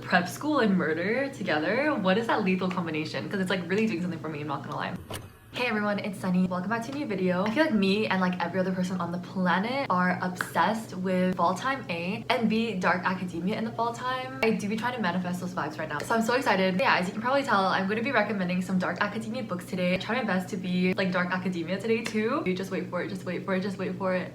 prep school and murder together. What is that lethal combination? Because it's like really doing something for me, I'm not gonna lie. Hey everyone, it's Sunny. Welcome back to a new video. I feel like me and like every other person on the planet are obsessed with fall time A and B, dark academia in the fall time. I do be trying to manifest those vibes right now. So I'm so excited. Yeah, as you can probably tell, I'm going to be recommending some dark academia books today. I try my best to be like dark academia today too. You just wait for it, just wait for it, just wait for it.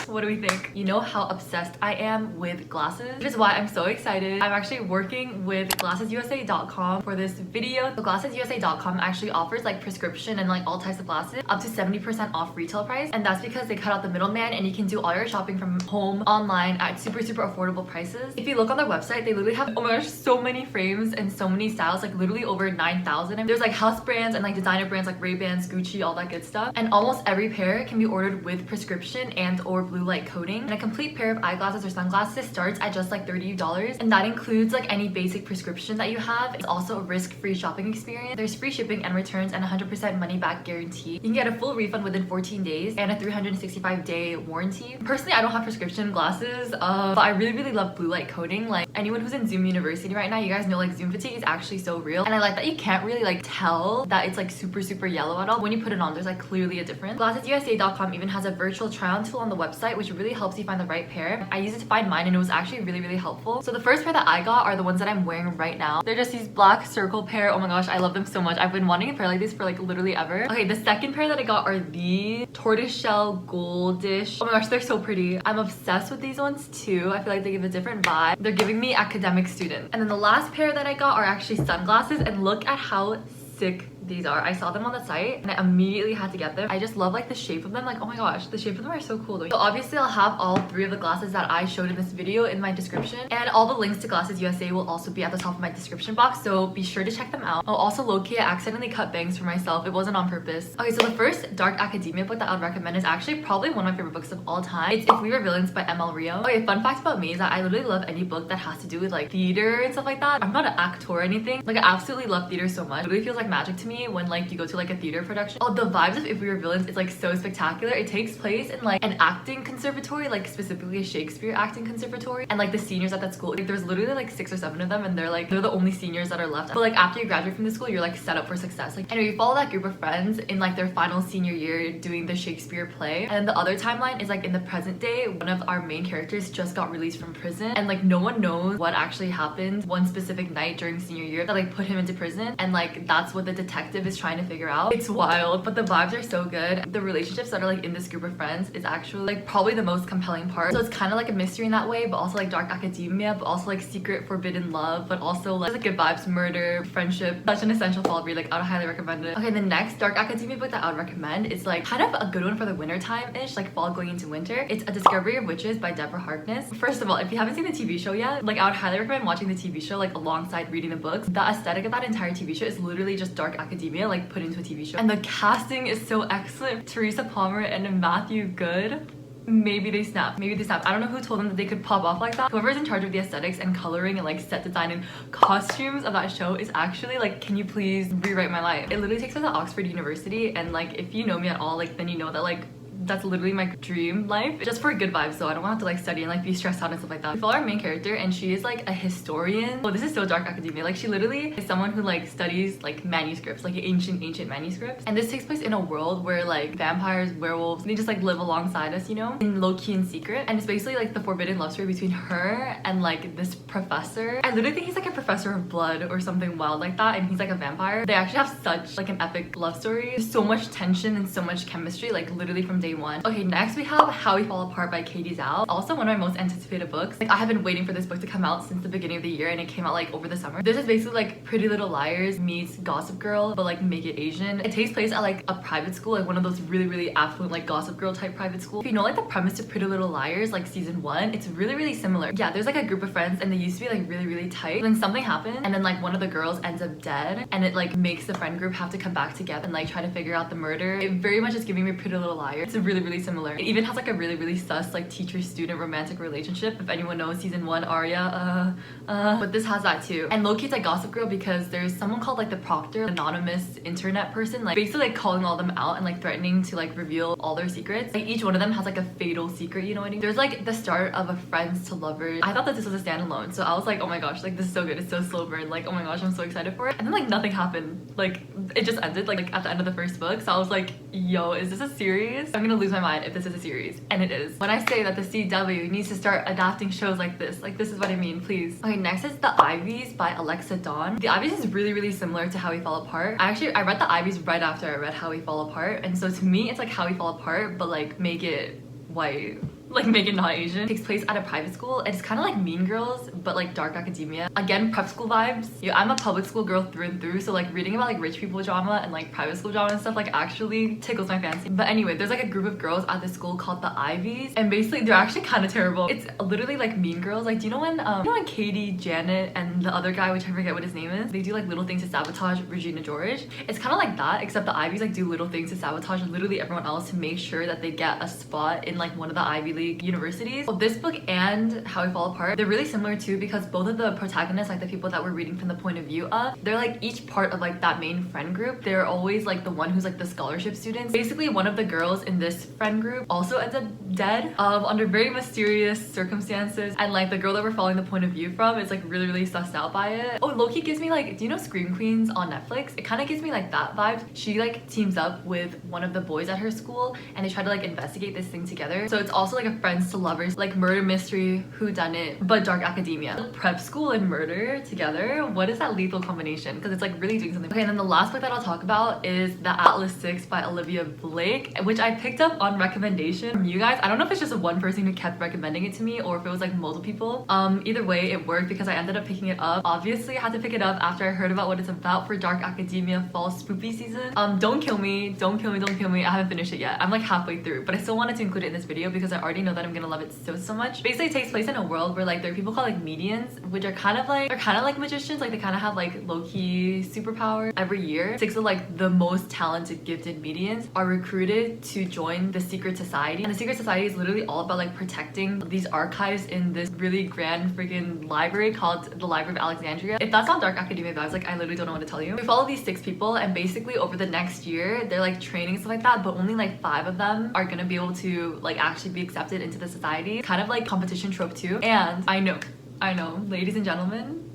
What do we think? You know how obsessed I am with glasses, which is why I'm so excited. I'm actually working with 𝐤𝐴𝐬𝐴.com for this video. So 𝐤𝐴𝐬𝐴.com actually offers like prescription and like all types of glasses up to 70% off retail price, and that's because they cut out the middleman and you can do all your shopping from home online at super affordable prices. If you look on their website, they literally have, oh my gosh, so many frames and so many styles, like literally over 9,000. And there's like house brands and like designer brands like Ray-Bans, Gucci, all that good stuff. And almost every pair can be ordered with prescription and or blue light coating. And a complete pair of eyeglasses or sunglasses starts at just like $30, and that includes like any basic prescription that you have. It's also a risk-free shopping experience. There's free shipping and returns and 100% money back guarantee. You can get a full refund within 14 days and a 365-day warranty. Personally, I don't have prescription glasses, but I really love blue light coating. Like anyone who's in Zoom University right now, you guys know like Zoom fatigue is actually so real, and I like that you can't really like tell that it's like super yellow at all. When you put it on, there's like clearly a difference. 𝐤𝐴𝐬𝐴.com even has a virtual try-on tool on the website, which really helps you find the right pair. I used it to find mine and it was actually really helpful. So the first pair that I got are the ones that I'm wearing right now. They're just these black circle pair. Oh my gosh, I love them so much. I've been wanting a pair like this for like literally ever. Okay, the second pair that I got are the tortoiseshell goldish. Oh my gosh, they're so pretty. I'm obsessed with these ones too. I feel like they give a different vibe. They're giving me academic student. And then the last pair that I got are actually sunglasses, and look at how sick these are. I saw them on the site and I immediately had to get them. I just love like the shape of them. Like, oh my gosh, the shape of them are so cool though. So obviously I'll have all three of the glasses that I showed in this video in my description, and all the links to 𝐤𝐴𝐬𝐴 will also be at the top of my description box, so be sure to check them out. Oh, also low-key, I accidentally cut bangs for myself. It wasn't on purpose. Okay, so the first dark academia book that I would recommend is actually probably one of my favorite books of all time. It's If We Were Villains by ML Rio. Okay, fun fact about me is that I literally love any book that has to do with like theater and stuff like that. I'm not an actor or anything. Like I absolutely love theater so much. It literally feels like magic to me when like you go to like a theater production. Oh, the vibes of If We Were Villains is like so spectacular. It takes place in like an acting conservatory, like specifically a Shakespeare acting conservatory, and like the seniors at that school, like there's literally like 6 or 7 of them, and they're the only seniors that are left. But like after you graduate from the school, you're like set up for success. Like anyway, you follow that group of friends in like their final senior year doing the Shakespeare play, and then the other timeline is like in the present day. One of our main characters just got released from prison, and like no one knows what actually happened one specific night during senior year that like put him into prison, and like that's what the detective is trying to figure out. It's wild, but the vibes are so good. The relationships that are like in this group of friends is actually like probably the most compelling part. So it's kind of like a mystery in that way, but also like dark academia, but also like secret forbidden love, but also like good vibes, murder, friendship. Such an essential fall read. Like I would highly recommend it. Okay, the next dark academia book that I would recommend is like kind of a good one for the winter time-ish, like fall going into winter. It's A Discovery of Witches by Deborah Harkness. First of all, if you haven't seen the TV show yet, like I would highly recommend watching the TV show like alongside reading the books. The aesthetic of that entire TV show is literally just dark academia like put into a TV show, and the casting is so excellent. Teresa Palmer and Matthew Good. Maybe they snap. I don't know who told them that they could pop off like that. Whoever's in charge of the aesthetics and coloring and like set design and costumes of that show is actually like, can you please rewrite my life? It literally takes place at Oxford University, and like if you know me at all, like then you know that like that's literally my dream life, just for good vibes, so I don't have to like study and like be stressed out and stuff like that. We follow our main character and she is like a historian. Oh, this is so dark academia. Like she literally is someone who like studies like manuscripts, like ancient manuscripts, and this takes place in a world where like vampires, werewolves, they just like live alongside us, you know, in low-key and secret. And it's basically like the forbidden love story between her and like this professor. I literally think he's like a professor of blood or something wild like that, and he's like a vampire. They actually have such like an epic love story. There's so much tension and so much chemistry, like literally from day one. Okay, next we have How We Fall Apart by Katie Zhao. Also one of my most anticipated books. Like I have been waiting for this book to come out since the beginning of the year, and it came out like over the summer. This is basically like Pretty Little Liars meets Gossip Girl, but like make it Asian. It takes place at like a private school, like one of those really affluent like Gossip Girl type private school. If you know like the premise of Pretty Little Liars, like season 1, it's really similar. Yeah, there's like a group of friends and they used to be like really tight. Then something happened, and then like one of the girls ends up dead, and it like makes the friend group have to come back together and like try to figure out the murder. It very much is giving me Pretty Little Liars. It's really similar. It even has like a really sus like teacher-student romantic relationship. If anyone knows season 1 Arya, but this has that too. And low-key it's like Gossip Girl because there's someone called like the Proctor, anonymous internet person, like basically like calling all them out and like threatening to like reveal all their secrets. Like each one of them has like a fatal secret, you know what I mean? There's like the start of a friends to lovers. I thought that this was a standalone, so I was like, oh my gosh, like this is so good. It's so slow burn. Like, oh my gosh, I'm so excited for it. And then like nothing happened. Like it just ended like at the end of the first book. So I was like, yo, is this a series? I'm gonna lose my mind if this is a series. And it is. When I say that the CW needs to start adapting shows like this is what I mean, please. Okay, next is The Ivies by Alexa Dawn. The Ivies is really similar to How We Fall Apart. I read The Ivies right after I read How We Fall Apart, and so to me it's like How We Fall Apart but like make it white. Like make it not Asian. It takes place at a private school. It's kind of like Mean Girls but like dark academia. Again, prep school vibes. Yeah, I'm a public school girl through and through, so like reading about like rich people drama and like private school drama and stuff like actually tickles my fancy. But anyway, there's like a group of girls at this school called the Ivies, and basically they're actually kind of terrible. It's literally like Mean Girls. Like, do you know when Katie, Janet, and the other guy, which I forget what his name is, they do like little things to sabotage Regina George? It's kind of like that, except the Ivies like do little things to sabotage literally everyone else to make sure that they get a spot in like one of the Ivy League universities. Well, this book and How We Fall Apart, they're really similar too because both of the protagonists, like the people that we're reading from the point of view of, they're like each part of like that main friend group. They're always like the one who's like the scholarship students. Basically, one of the girls in this friend group also ends up dead under very mysterious circumstances, and like the girl that we're following the point of view from is like really sussed out by it. Oh, low-key gives me like, do you know Scream Queens on Netflix? It kind of gives me like that vibe. She like teams up with one of the boys at her school and they try to like investigate this thing together. So it's also like a friends to lovers, like murder mystery, whodunit, but dark academia. Prep school and murder together, what is that lethal combination? Because it's like really doing something. Okay, and then the last book that I'll talk about is The Atlas 6 by Olivia Blake, which I picked up on recommendation from you guys. I don't know if it's just one person who kept recommending it to me or if it was like multiple people. Either way, it worked because I ended up picking it up. Obviously, I had to pick it up after I heard about what it's about for dark academia fall spoopy season. Don't kill me, don't kill me, don't kill me. I haven't finished it yet. I'm like halfway through, but I still wanted to include it in this video because I already know that I'm gonna love it so much. Basically, it takes place in a world where like there are people called like medians, which are kind of like magicians. Like they kind of have like low-key superpowers. Every year, 6 of like the most talented gifted medians are recruited to join the secret society, and the secret society is literally all about like protecting these archives in this really grand freaking library called the Library of Alexandria. If that's not dark academia vibes, like I literally don't know what to tell you. We follow these 6 people, and basically over the next year they're like training stuff like that, but only like 5 of them are gonna be able to like actually be accepted into the society. Kind of like competition trope too. And I know, ladies and gentlemen,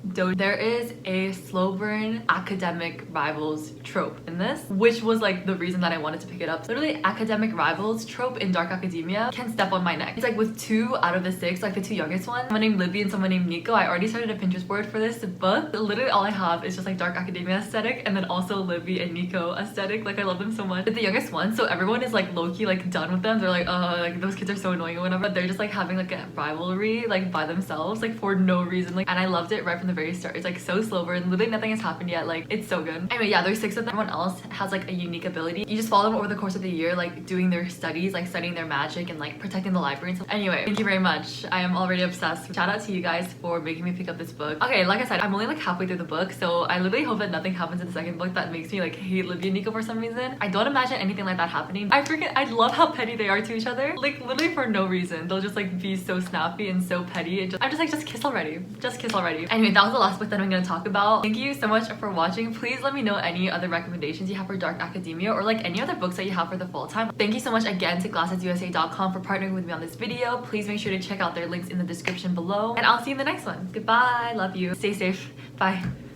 there is a slow burn academic rivals trope in this, which was like the reason that I wanted to pick it up. Literally, academic rivals trope in dark academia can step on my neck. It's like with 2 out of the 6, like the 2 youngest ones, someone named Libby and someone named Nico. I already started a Pinterest board for this book. Literally all I have is just like dark academia aesthetic and then also Libby and Nico aesthetic. Like I love them so much. But the youngest one, so everyone is like low-key like done with them. They're like those kids are so annoying or whatever. But they're just like having like a rivalry like by themselves, like for no reason. Like, and I loved it right from the very start. It's like so slow burn, literally nothing has happened yet. Like it's so good. Anyway, yeah, there's 6 of them. Everyone else has like a unique ability. You just follow them over the course of the year, like doing their studies, like studying their magic and like protecting the library and stuff. Anyway, thank you very much. I am already obsessed. Shout out to you guys for making me pick up this book. Okay, like I said, I'm only like halfway through the book, so I literally hope that nothing happens in the second book that makes me like hate Libby and Nico for some reason. I don't imagine anything like that happening. I love how petty they are to each other. Like literally for no reason. They'll just like be so snappy and so petty. And I'm just like, just kiss already. Just kiss already. Anyway, that was the last book that I'm gonna talk about. Thank you so much for watching. Please let me know any other recommendations you have for dark academia or like any other books that you have for the fall time. Thank you so much again to glassesusa.com for partnering with me on this video. Please make sure to check out their links in the description below, and I'll see you in the next one. Goodbye. Love you. Stay safe. Bye.